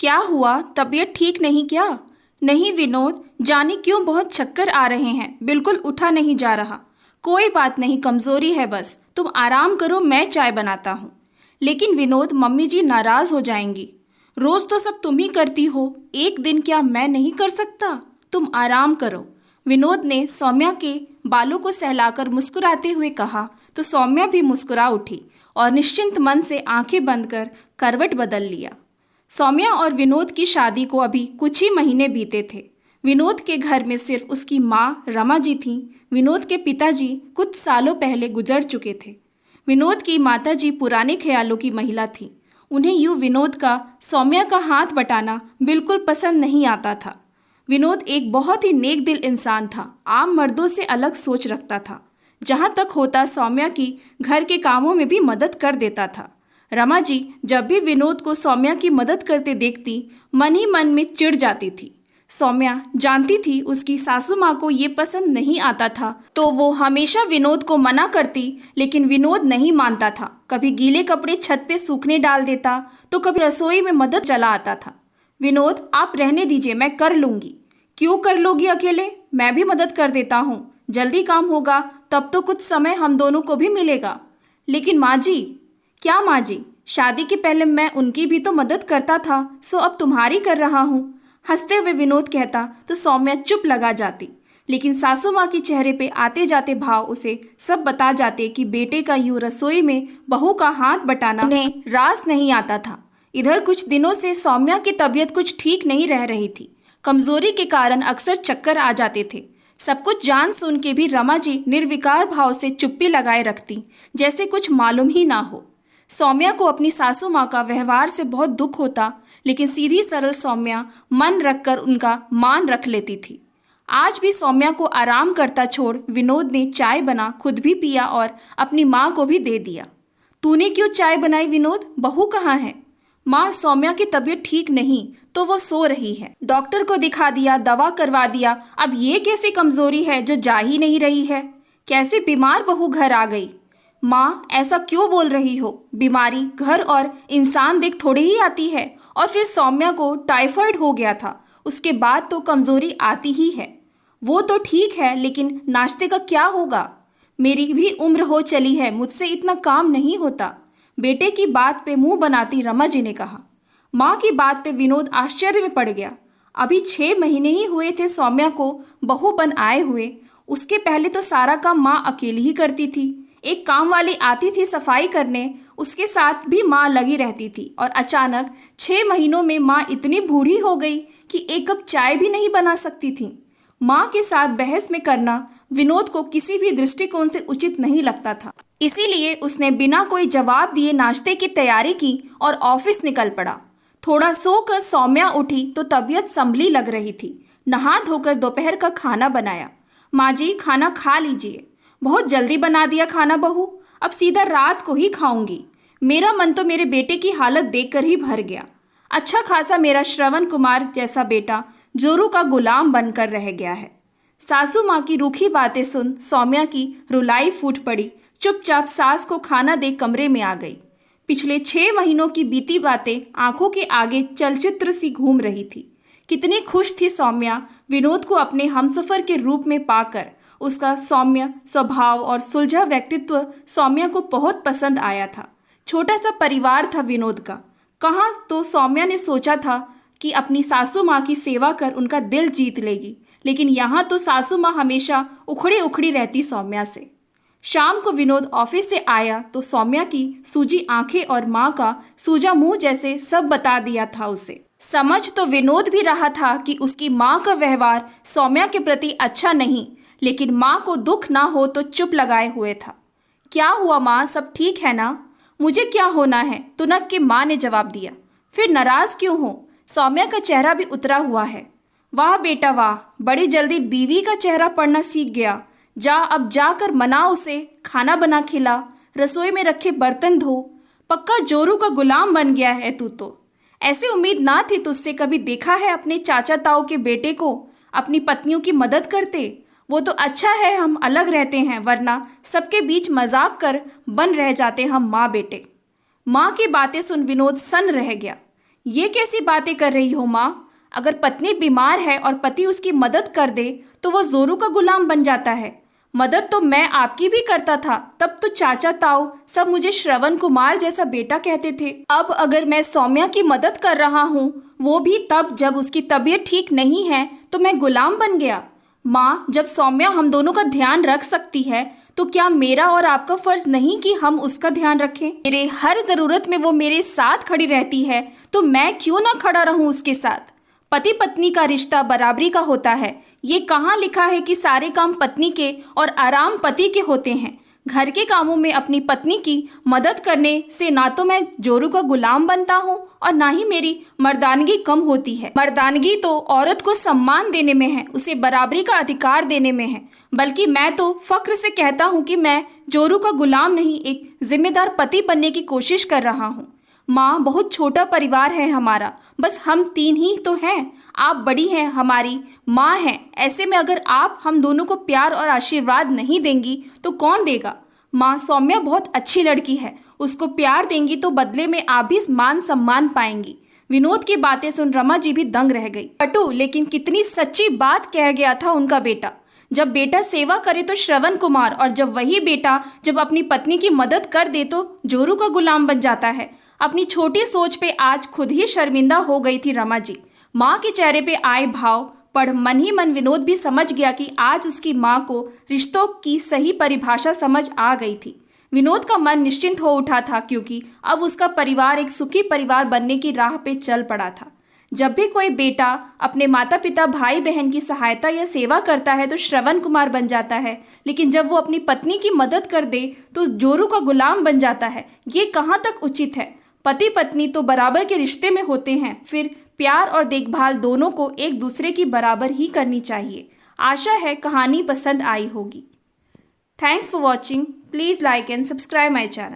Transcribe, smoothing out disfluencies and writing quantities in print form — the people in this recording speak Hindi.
क्या हुआ? तबीयत ठीक नहीं क्या? नहीं विनोद, जाने क्यों बहुत चक्कर आ रहे हैं, बिल्कुल उठा नहीं जा रहा। कोई बात नहीं, कमजोरी है बस, तुम आराम करो, मैं चाय बनाता हूँ। लेकिन विनोद, मम्मी जी नाराज हो जाएंगी। रोज तो सब तुम ही करती हो, एक दिन क्या मैं नहीं कर सकता? तुम आराम करो। विनोद ने सौम्या के बालों को सहलाकर मुस्कुराते हुए कहा तो सौम्या भी मुस्कुरा उठी और निश्चिंत मन से आंखें बंद कर करवट बदल लिया। सौम्या और विनोद की शादी को अभी कुछ ही महीने बीते थे। विनोद के घर में सिर्फ उसकी माँ रमा जी थीं। विनोद के पिताजी कुछ सालों पहले गुजर चुके थे। विनोद की माताजी पुराने ख्यालों की महिला थी। उन्हें यूं विनोद का सौम्या का हाथ बटाना बिल्कुल पसंद नहीं आता था। विनोद एक बहुत ही नेक दिल इंसान था, आम मर्दों से अलग सोच रखता था। जहाँ तक होता सौम्या की घर के कामों में भी मदद कर देता था। रमा जी जब भी विनोद को सौम्या की मदद करते देखती, मन ही मन में चिढ़ जाती थी। सौम्या जानती थी उसकी सासू माँ को ये पसंद नहीं आता था, तो वो हमेशा विनोद को मना करती, लेकिन विनोद नहीं मानता था। कभी गीले कपड़े छत पे सूखने डाल देता, तो कभी रसोई में मदद चला आता था। विनोद, आप रहने दीजिए, मैं कर लूंगी। क्यों कर लोगी अकेले? मैं भी मदद कर देता हूँ, जल्दी काम होगा, तब तो कुछ समय हम दोनों को भी मिलेगा। लेकिन माँ जी। क्या माँ जी? शादी के पहले मैं उनकी भी तो मदद करता था, सो अब तुम्हारी कर रहा हूँ। हंसते हुए विनोद कहता तो सौम्या चुप लगा जाती, लेकिन सासू माँ के चेहरे पे आते जाते भाव उसे सब बता जाते कि बेटे का यूं रसोई में बहू का हाथ बटाना उन्हें रास नहीं आता था। इधर कुछ दिनों से सौम्या की तबीयत कुछ ठीक नहीं रह रही थी। कमजोरी के कारण अक्सर चक्कर आ जाते थे। सब कुछ जान सुन के भी रमा जी निर्विकार भाव से चुप्पी लगाए रखती, जैसे कुछ मालूम ही ना हो। सौम्या को अपनी सासू माँ का व्यवहार से बहुत दुख होता, लेकिन सीधी सरल सौम्या मन रखकर उनका मान रख लेती थी। आज भी सौम्या को आराम करता छोड़ विनोद ने चाय बना खुद भी पिया और अपनी माँ को भी दे दिया। तूने क्यों चाय बनाई विनोद? बहू कहाँ है? माँ, सौम्या की तबीयत ठीक नहीं, तो वो सो रही है। डॉक्टर को दिखा दिया, दवा करवा दिया, अब ये कैसी कमजोरी है जो जा ही नहीं रही है? कैसे बीमार बहू घर आ गई? माँ, ऐसा क्यों बोल रही हो? बीमारी घर और इंसान देख थोड़ी ही आती है। और फिर सौम्या को टाइफाइड हो गया था, उसके बाद तो कमजोरी आती ही है। वो तो ठीक है, लेकिन नाश्ते का क्या होगा? मेरी भी उम्र हो चली है, मुझसे इतना काम नहीं होता। बेटे की बात पे मुंह बनाती रमा जी ने कहा। माँ की बात पे विनोद आश्चर्य में पड़ गया। अभी 6 महीने ही हुए थे सौम्या को बहू बन आए हुए। उसके पहले तो सारा काम माँ अकेली ही करती थी। एक काम वाली आती थी सफाई करने, उसके साथ भी माँ लगी रहती थी। और अचानक 6 महीनों में माँ इतनी बूढ़ी हो गई कि एक कप चाय भी नहीं बना सकती थी। माँ के साथ बहस में करना विनोद को किसी भी दृष्टिकोण से उचित नहीं लगता था। इसीलिए उसने बिना कोई जवाब दिए नाश्ते की तैयारी की और ऑफिस निकल पड़ा। थोड़ा सोकर सौम्या उठी तो तबीयत संभली लग रही थी। नहा धोकर दोपहर का खाना बनाया। माँ जी, खाना खा लीजिए। बहुत जल्दी बना दिया खाना बहू, अब सीधा रात को ही खाऊंगी। मेरा मन तो मेरे बेटे की हालत देखकर ही भर गया। अच्छा खासा मेरा श्रवण कुमार जैसा बेटा जोरू का गुलाम बनकर रह गया है। सासू माँ की रूखी बातें सुन सौम्या की रुलाई फूट पड़ी। चुपचाप सास को खाना दे कमरे में आ गई। पिछले 6 महीनों की बीती बातें आंखों के आगे चलचित्र सी घूम रही थी। कितनी खुश थी सौम्या विनोद को अपने हमसफर के रूप में पाकर। उसका सौम्य स्वभाव और सुलझा व्यक्तित्व सौम्या को बहुत पसंद आया था। छोटा सा परिवार था विनोद का। कहाँ तो सौम्या ने सोचा था कि अपनी सासू माँ की सेवा कर उनका दिल जीत लेगी, लेकिन यहाँ तो सासू माँ हमेशा उखड़ी उखड़ी रहती सौम्या से। शाम को विनोद ऑफिस से आया तो सौम्या की सूजी आंखें और माँ का सूजा मुंह जैसे सब बता दिया था उसे। समझ तो विनोद भी रहा था कि उसकी माँ का व्यवहार सौम्या के प्रति अच्छा नहीं, लेकिन माँ को दुख ना हो तो चुप लगाए हुए था। क्या हुआ माँ, सब ठीक है ना? मुझे क्या होना है, तुनक की माँ ने जवाब दिया। फिर नाराज क्यों हो? सौम्या का चेहरा भी उतरा हुआ है। वाह बेटा वाह, बड़ी जल्दी बीवी का चेहरा पढ़ना सीख गया। जा, अब जाकर मना उसे, खाना बना खिला, रसोई में रखे बर्तन धो। पक्का जोरू का गुलाम बन गया है तू तो। ऐसे उम्मीद ना थी तुझसे। कभी देखा है अपने चाचा ताऊ के बेटे को अपनी पत्नियों की मदद करते? वो तो अच्छा है हम अलग रहते हैं, वरना सबके बीच मजाक कर बन रह जाते हम माँ बेटे। माँ की बातें सुन विनोद सन्न रह गया। ये कैसी बातें कर रही हो माँ? अगर पत्नी बीमार है और पति उसकी मदद कर दे तो वो जोरू का गुलाम बन जाता है। मदद तो मैं आपकी भी करता था, तब तो चाचा ताऊ सब मुझे श्रवण कुमार जैसा बेटा कहते थे। अब अगर मैं सौम्या की मदद कर रहा हूँ, वो भी तब जब उसकी तबीयत ठीक नहीं है, तो मैं गुलाम बन गया। माँ, जब सौम्या हम दोनों का ध्यान रख सकती है तो क्या मेरा और आपका फर्ज नहीं कि हम उसका ध्यान रखें? मेरे हर जरूरत में वो मेरे साथ खड़ी रहती है, तो मैं क्यों ना खड़ा रहूं उसके साथ? पति पत्नी का रिश्ता बराबरी का होता है। ये कहाँ लिखा है कि सारे काम पत्नी के और आराम पति के होते हैं? घर के कामों में अपनी पत्नी की मदद करने से ना तो मैं जोरू का गुलाम बनता हूँ और ना ही मेरी मर्दानगी कम होती है। मर्दानगी तो औरत को सम्मान देने में है, उसे बराबरी का अधिकार देने में है। बल्कि मैं तो फख्र से कहता हूँ कि मैं जोरू का गुलाम नहीं, एक जिम्मेदार पति बनने की कोशिश कर रहा हूँ। माँ, बहुत छोटा परिवार है हमारा, बस हम 3 ही तो हैं। आप बड़ी हैं, हमारी माँ हैं। ऐसे में अगर आप हम दोनों को प्यार और आशीर्वाद नहीं देंगी तो कौन देगा? माँ, सौम्या बहुत अच्छी लड़की है, उसको प्यार देंगी तो बदले में आप भी मान सम्मान पाएंगी। विनोद की बातें सुन रमा जी भी दंग रह गई। पटू, लेकिन कितनी सच्ची बात कह गया था उनका बेटा। जब बेटा सेवा करे तो श्रवण कुमार, और जब वही बेटा जब अपनी पत्नी की मदद कर दे तो जोरू का गुलाम बन जाता है। अपनी छोटी सोच पे आज खुद ही शर्मिंदा हो गई थी रमा जी। माँ के चेहरे पे आए भाव पढ़ मन ही मन विनोद भी समझ गया कि आज उसकी माँ को रिश्तों की सही परिभाषा समझ आ गई थी। विनोद का मन निश्चिंत हो उठा था, क्योंकि अब उसका परिवार एक सुखी परिवार बनने की राह पे चल पड़ा था। जब भी कोई बेटा अपने माता पिता भाई बहन की सहायता या सेवा करता है तो श्रवण कुमार बन जाता है, लेकिन जब वो अपनी पत्नी की मदद कर दे तो जोरू का गुलाम बन जाता है। ये कहाँ तक उचित है? पति पत्नी तो बराबर के रिश्ते में होते हैं, फिर प्यार और देखभाल दोनों को एक दूसरे की बराबर ही करनी चाहिए। आशा है कहानी पसंद आई होगी। Thanks for watching. Please like and subscribe my channel.